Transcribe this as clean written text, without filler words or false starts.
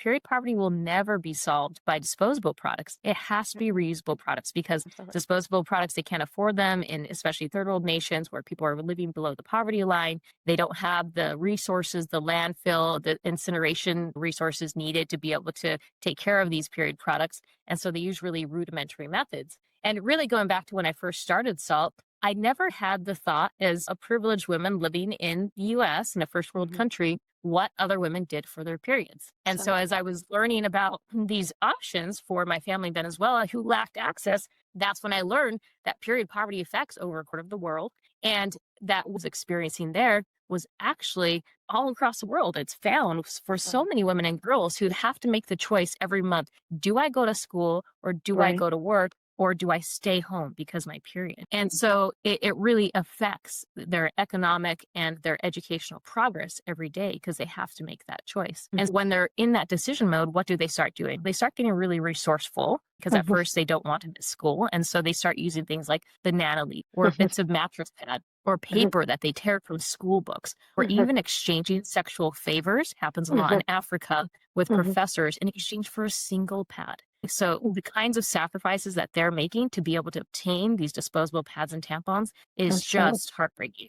period poverty will never be solved by disposable products. It has to be reusable products because Absolutely. disposable products, they can't afford them in especially third world nations where people are living below the poverty line. They don't have the resources, the landfill, the incineration resources needed to be able to take care of these period products. And so they use really rudimentary methods. And really going back to when I first started SALT, I never had the thought as a privileged woman living in the US, in a first world Mhm. country, what other women did for their periods. And so Absolutely. as I was learning about these options for my family in Venezuela who lacked access, that's when I learned that period poverty affects over a quarter of the world. And that was experiencing there was actually all across the world. It's found for so Right. many women and girls who have to make the choice every month. Do I go to school or do I Right. go to work? Or do I stay home because my period? And so it really affects their economic and their educational progress every day because they have to make that choice. And Mhm. when they're in that decision mode, what do they start doing? They start getting really resourceful because at Mhm. first they don't want to miss school. And so they start using things like banana leaf or bits of mattress pad or paper that they tear from school books, or Mhm. even exchanging sexual favors happens a lot Mhm. in Africa with Mhm. professors in exchange for a single pad. So the kinds of sacrifices that they're making to be able to obtain these disposable pads and tampons is Absolutely. just heartbreaking.